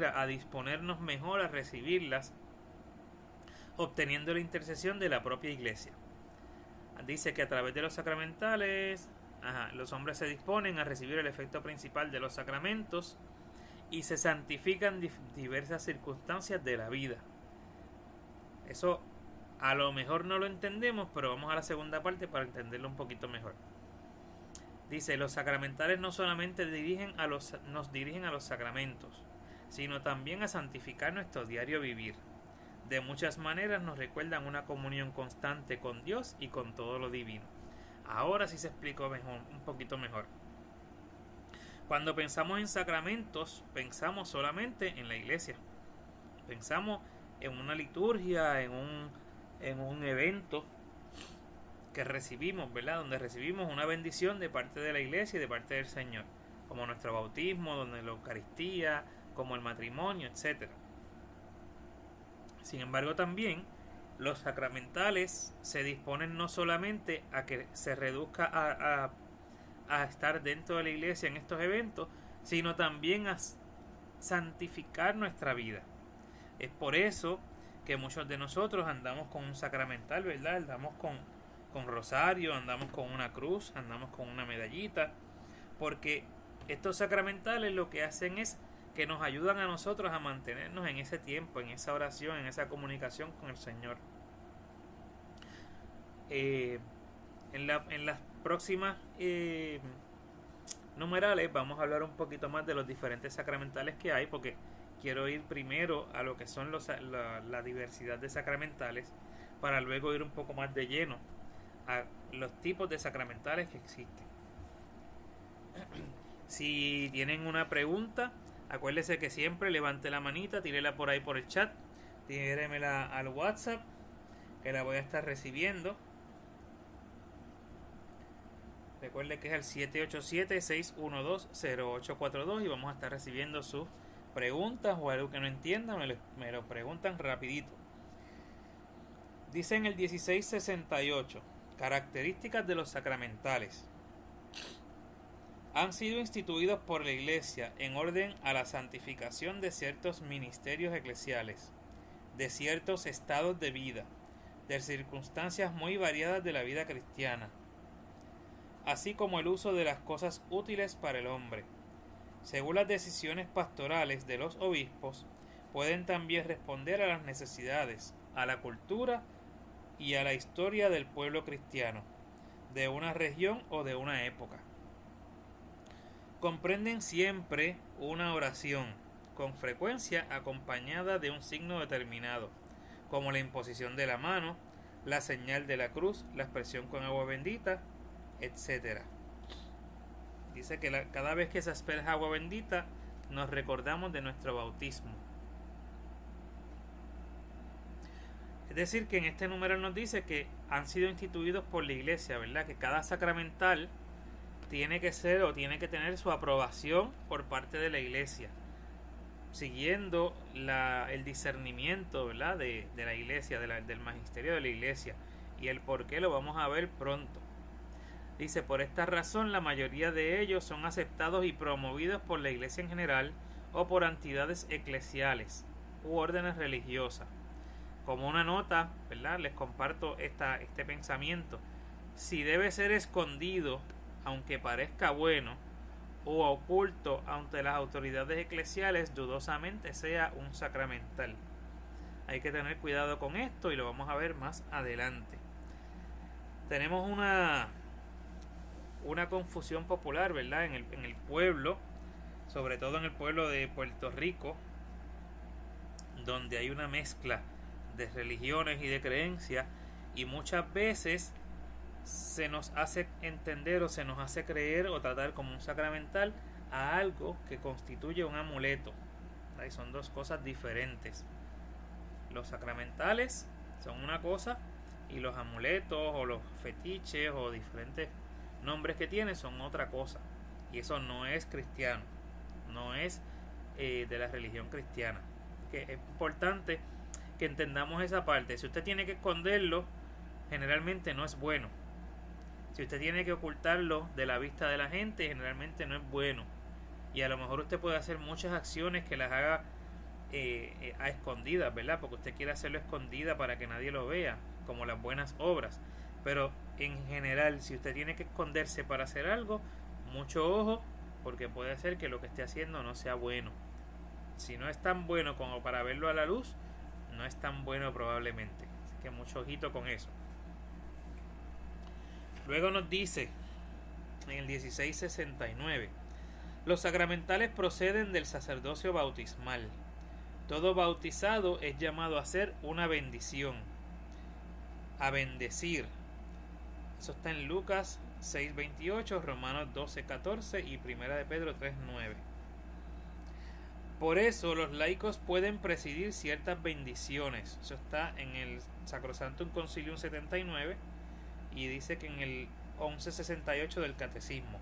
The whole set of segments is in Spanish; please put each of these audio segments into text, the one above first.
a disponernos mejor a recibirlas, obteniendo la intercesión de la propia iglesia. Dice que a través de los sacramentales, los hombres se disponen a recibir el efecto principal de los sacramentos y se santifican diversas circunstancias de la vida. Eso a lo mejor no lo entendemos, pero vamos a la segunda parte para entenderlo un poquito mejor. Dice, los sacramentales no solamente nos dirigen a los sacramentos, sino también a santificar nuestro diario vivir. De muchas maneras nos recuerdan una comunión constante con Dios y con todo lo divino. Ahora sí se explicó un poquito mejor. Cuando pensamos en sacramentos, pensamos solamente en la iglesia. Pensamos en una liturgia, en un evento que recibimos, ¿verdad? Donde recibimos una bendición de parte de la iglesia y de parte del Señor, como nuestro bautismo, donde la Eucaristía, como el matrimonio, etc. Sin embargo, también los sacramentales se disponen no solamente a que se reduzca a estar dentro de la iglesia en estos eventos, sino también a santificar nuestra vida. Es por eso que muchos de nosotros andamos con un sacramental, ¿verdad? Andamos con rosario, andamos con una cruz, andamos con una medallita, porque estos sacramentales lo que hacen es que nos ayudan a nosotros a mantenernos en ese tiempo, en esa oración, en esa comunicación con el Señor. En las próximas numerales vamos a hablar un poquito más de los diferentes sacramentales que hay, porque quiero ir primero a lo que son la diversidad de sacramentales, para luego ir un poco más de lleno a los tipos de sacramentales que existen. Si tienen una pregunta, acuérdese que siempre levante la manita, tírela por ahí por el chat, tíremela al WhatsApp, que la voy a estar recibiendo. Recuerde que es el 787-612-0842 y vamos a estar recibiendo sus preguntas o algo que no entiendan, me lo preguntan rapidito. Dice en el 1668, características de los sacramentales. Han sido instituidos por la Iglesia en orden a la santificación de ciertos ministerios eclesiales, de ciertos estados de vida, de circunstancias muy variadas de la vida cristiana, así como el uso de las cosas útiles para el hombre. Según las decisiones pastorales de los obispos, pueden también responder a las necesidades, a la cultura y a la historia del pueblo cristiano, de una región o de una época. Comprenden siempre una oración, con frecuencia acompañada de un signo determinado, como la imposición de la mano, la señal de la cruz, la expresión con agua bendita, etc. Dice que cada vez que se asperja agua bendita, nos recordamos de nuestro bautismo. Es decir, que en este número nos dice que han sido instituidos por la Iglesia, ¿verdad? Que cada sacramental tiene que ser o tiene que tener su aprobación por parte de la Iglesia, siguiendo el discernimiento, ¿verdad? de la Iglesia, del magisterio de la Iglesia, y el por qué lo vamos a ver pronto. Dice, por esta razón la mayoría de ellos son aceptados y promovidos por la Iglesia en general o por entidades eclesiales u órdenes religiosas. Como una nota, ¿verdad? Les comparto este pensamiento. Si debe ser escondido, aunque parezca bueno, o oculto ante las autoridades eclesiales, dudosamente sea un sacramental. Hay que tener cuidado con esto y lo vamos a ver más adelante. Tenemos una confusión popular, ¿verdad? En el pueblo, sobre todo en el pueblo de Puerto Rico, donde hay una mezcla de religiones y de creencias, y muchas veces se nos hace entender o se nos hace creer o tratar como un sacramental a algo que constituye un amuleto. ¿Verdad? Y son dos cosas diferentes. Los sacramentales son una cosa y los amuletos o los fetiches o diferentes nombres que tienen son otra cosa, y eso no es cristiano, no es de la religión cristiana. Que es importante que entendamos esa parte. Si usted tiene que esconderlo, generalmente no es bueno. Si usted tiene que ocultarlo de la vista de la gente, generalmente no es bueno. Y a lo mejor usted puede hacer muchas acciones que las haga a escondidas, ¿verdad? Porque usted quiere hacerlo escondida para que nadie lo vea, como las buenas obras. Pero en general, si usted tiene que esconderse para hacer algo, mucho ojo, porque puede ser que lo que esté haciendo no sea bueno. Si no es tan bueno como para verlo a la luz, no es tan bueno probablemente. Así que mucho ojito con eso. Luego nos dice en el 1669: los sacramentales proceden del sacerdocio bautismal. Todo bautizado es llamado a hacer una bendición, a bendecir. Eso está en Lucas 6:28, Romanos 12:14 y 1 de Pedro 3:9. Por eso los laicos pueden presidir ciertas bendiciones. Eso está en el Sacrosanctum Concilium 79 y dice que en el 1168 del Catecismo.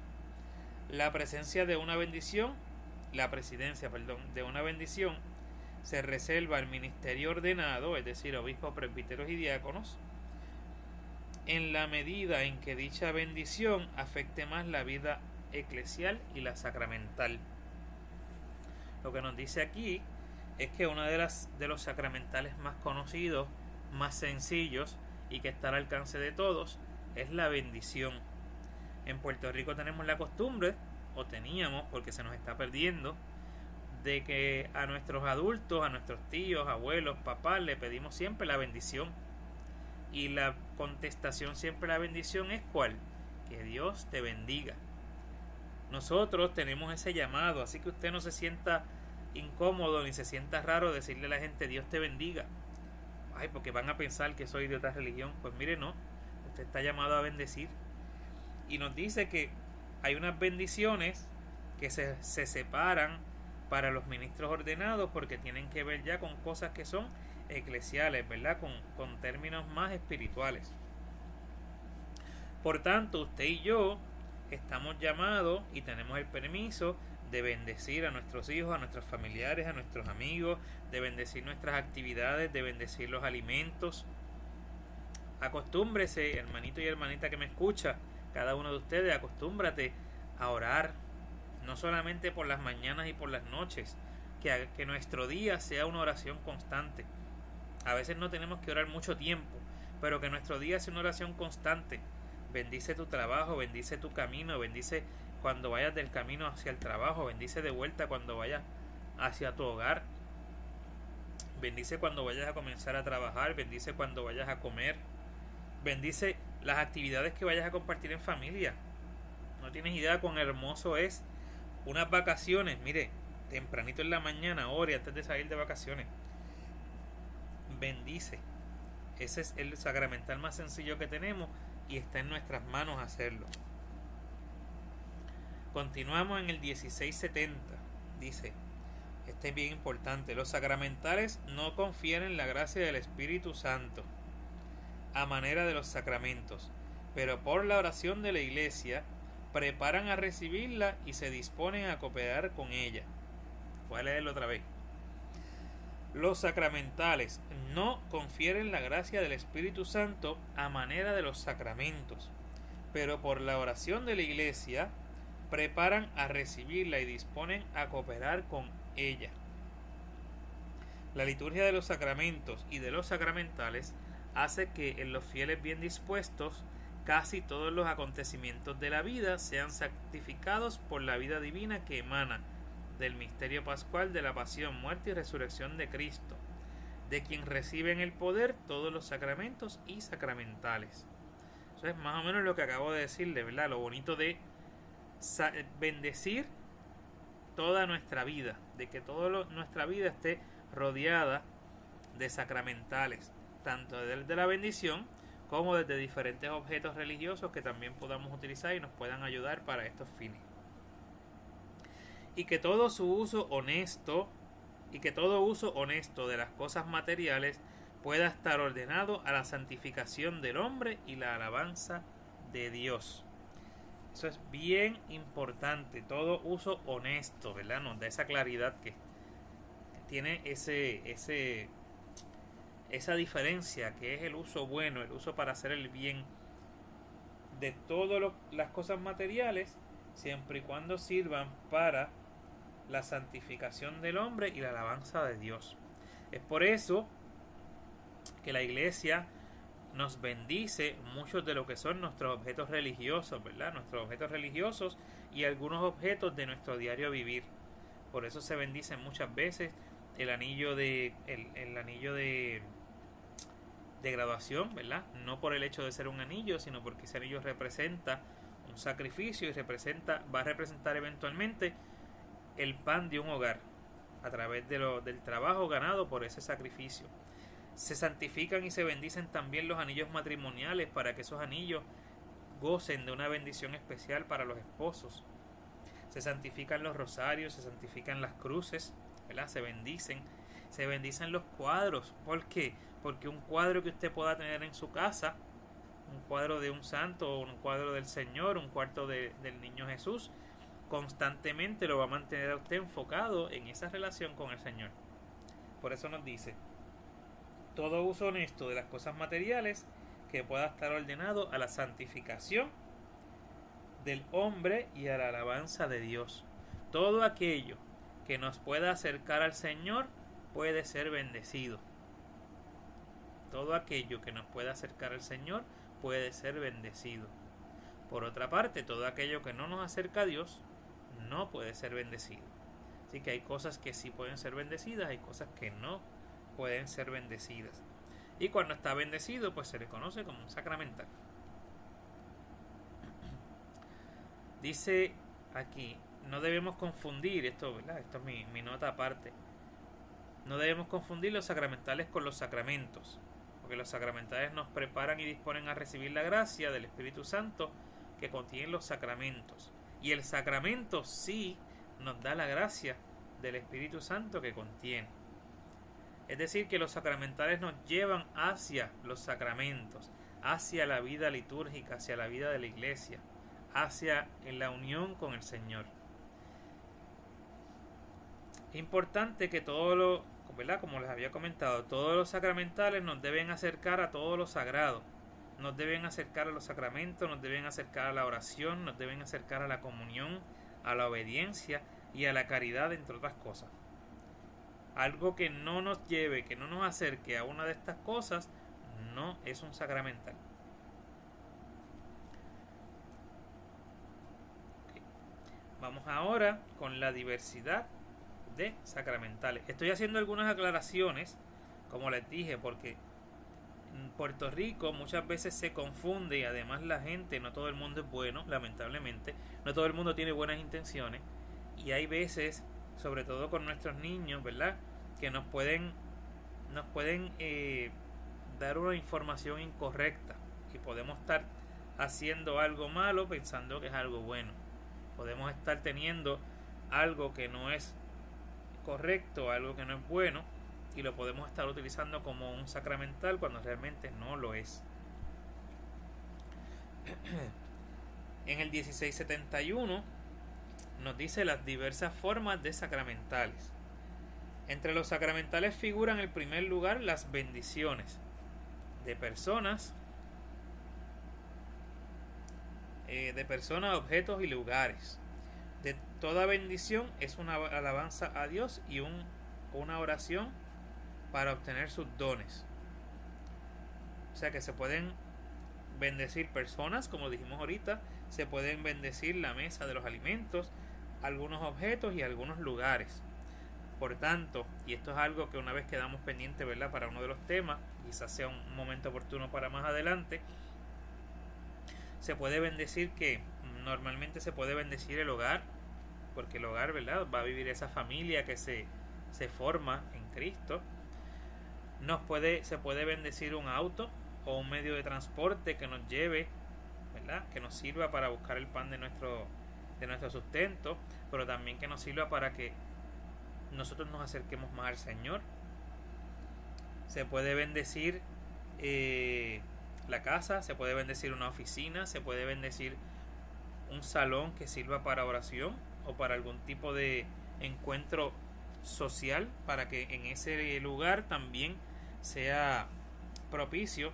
La presencia de una bendición, la presidencia, de una bendición se reserva al ministerio ordenado, es decir, obispos, presbíteros y diáconos, en la medida en que dicha bendición afecte más la vida eclesial y la sacramental. Lo que nos dice aquí es que uno de los sacramentales más conocidos, más sencillos y que está al alcance de todos es la bendición. En Puerto Rico tenemos la costumbre, o teníamos porque se nos está perdiendo, de que a nuestros adultos, a nuestros tíos, abuelos, papás, le pedimos siempre la bendición. Y la contestación siempre a la bendición es ¿cuál? Que Dios te bendiga. Nosotros tenemos ese llamado, así que usted no se sienta incómodo ni se sienta raro decirle a la gente Dios te bendiga. Ay, porque van a pensar que soy de otra religión. Pues mire, no, usted está llamado a bendecir. Y nos dice que hay unas bendiciones que se separan para los ministros ordenados porque tienen que ver ya con cosas que son eclesiales, ¿verdad? Con términos más espirituales. Por tanto, usted y yo estamos llamados y tenemos el permiso de bendecir a nuestros hijos, a nuestros familiares, a nuestros amigos, de bendecir nuestras actividades, de bendecir los alimentos. Acostúmbrese, hermanito y hermanita que me escucha, cada uno de ustedes, acostúmbrate a orar, no solamente por las mañanas y por las noches, que nuestro día sea una oración constante. A veces no tenemos que orar mucho tiempo, pero que nuestro día sea una oración constante. Bendice tu trabajo, bendice tu camino, bendice cuando vayas del camino hacia el trabajo, bendice de vuelta cuando vayas hacia tu hogar, bendice cuando vayas a comenzar a trabajar, bendice cuando vayas a comer, bendice las actividades que vayas a compartir en familia. No tienes idea cuán hermoso es unas vacaciones, mire, tempranito en la mañana, ore antes de salir de vacaciones. Bendice. Ese es el sacramental más sencillo que tenemos y está en nuestras manos hacerlo. Continuamos en el 1670. Dice, este es bien importante: los sacramentales no confieren la gracia del Espíritu Santo a manera de los sacramentos, pero por la oración de la Iglesia preparan a recibirla y se disponen a cooperar con ella. Voy a leerlo otra vez. Los sacramentales no confieren la gracia del Espíritu Santo a manera de los sacramentos, pero por la oración de la Iglesia preparan a recibirla y disponen a cooperar con ella. La liturgia de los sacramentos y de los sacramentales hace que en los fieles bien dispuestos casi todos los acontecimientos de la vida sean santificados por la vida divina que emana del misterio pascual de la pasión, muerte y resurrección de Cristo, de quien reciben el poder todos los sacramentos y sacramentales. Eso es más o menos lo que acabo de decirle, ¿verdad? Lo bonito de bendecir toda nuestra vida, de que toda nuestra vida esté rodeada de sacramentales, tanto desde la bendición como desde diferentes objetos religiosos que también podamos utilizar y nos puedan ayudar para estos fines. Y que todo uso honesto de las cosas materiales pueda estar ordenado a la santificación del hombre y la alabanza de Dios. Eso es bien importante, todo uso honesto, ¿verdad? Nos da esa claridad que tiene esa diferencia que es el uso bueno, el uso para hacer el bien de todas las cosas materiales, siempre y cuando sirvan para la santificación del hombre y la alabanza de Dios. Es por eso que la iglesia nos bendice muchos de lo que son nuestros objetos religiosos, ¿verdad? Nuestros objetos religiosos y algunos objetos de nuestro diario vivir. Por eso se bendicen muchas veces el anillo de graduación, ¿verdad? No por el hecho de ser un anillo, sino porque ese anillo representa un sacrificio y va a representar eventualmente el pan de un hogar a través del trabajo ganado por ese sacrificio. Se santifican y se bendicen también los anillos matrimoniales para que esos anillos gocen de una bendición especial para los esposos. Se santifican los rosarios, se santifican las cruces, ¿verdad? Se bendicen los cuadros. ¿Por qué? Porque un cuadro que usted pueda tener en su casa, un cuadro de un santo, un cuadro del Señor, un cuarto del niño Jesús, constantemente lo va a mantener a usted enfocado en esa relación con el Señor. Por eso nos dice: todo uso honesto de las cosas materiales que pueda estar ordenado a la santificación del hombre y a la alabanza de Dios. Todo aquello que nos pueda acercar al Señor puede ser bendecido. Todo aquello que nos pueda acercar al Señor puede ser bendecido. Por otra parte, todo aquello que no nos acerca a Dios no puede ser bendecido. Así que hay cosas que sí pueden ser bendecidas, hay cosas que no pueden ser bendecidas. Y cuando está bendecido, pues se le conoce como un sacramental. Dice aquí, no debemos confundir, esto es mi nota aparte, no debemos confundir los sacramentales con los sacramentos, porque los sacramentales nos preparan y disponen a recibir la gracia del Espíritu Santo que contienen los sacramentos. Y el sacramento sí nos da la gracia del Espíritu Santo que contiene. Es decir, que los sacramentales nos llevan hacia los sacramentos, hacia la vida litúrgica, hacia la vida de la iglesia, hacia la unión con el Señor. Es importante que ¿verdad? Como les había comentado, todos los sacramentales nos deben acercar a todo lo sagrado, nos deben acercar a los sacramentos, nos deben acercar a la oración, nos deben acercar a la comunión, a la obediencia y a la caridad, entre otras cosas. Algo que no nos lleve, que no nos acerque a una de estas cosas, no es un sacramental. Vamos ahora con la diversidad de sacramentales. Estoy haciendo algunas aclaraciones, como les dije, porque en Puerto Rico muchas veces se confunde y además la gente, no todo el mundo es bueno, lamentablemente, no todo el mundo tiene buenas intenciones y hay veces, sobre todo con nuestros niños, ¿verdad?, que nos pueden dar una información incorrecta y podemos estar haciendo algo malo pensando que es algo bueno. Podemos estar teniendo algo que no es correcto, algo que no es bueno, y lo podemos estar utilizando como un sacramental cuando realmente no lo es. En el 1671 nos dice las diversas formas de sacramentales. Entre los sacramentales figuran en primer lugar las bendiciones de personas, objetos y lugares. De toda bendición es una alabanza a Dios y una oración para obtener sus dones. O sea que se pueden bendecir personas, como dijimos ahorita, se pueden bendecir la mesa de los alimentos, algunos objetos y algunos lugares. Por tanto, y esto es algo que una vez quedamos pendientes, ¿verdad?, para uno de los temas, quizás sea un momento oportuno para más adelante, se puede bendecir normalmente se puede bendecir el hogar, porque el hogar, ¿verdad?, va a vivir esa familia que se forma en Cristo. Se puede bendecir un auto o un medio de transporte que nos lleve, ¿verdad?, que nos sirva para buscar el pan de nuestro sustento, pero también que nos sirva para que nosotros nos acerquemos más al Señor. Se puede bendecir la casa, se puede bendecir una oficina, se puede bendecir un salón que sirva para oración o para algún tipo de encuentro social, para que en ese lugar también sea propicio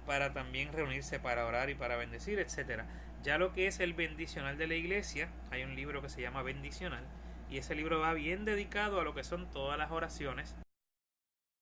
para también reunirse para orar y para bendecir, etcétera. Ya lo que es el bendicional de la iglesia, hay un libro que se llama Bendicional, y ese libro va bien dedicado a lo que son todas las oraciones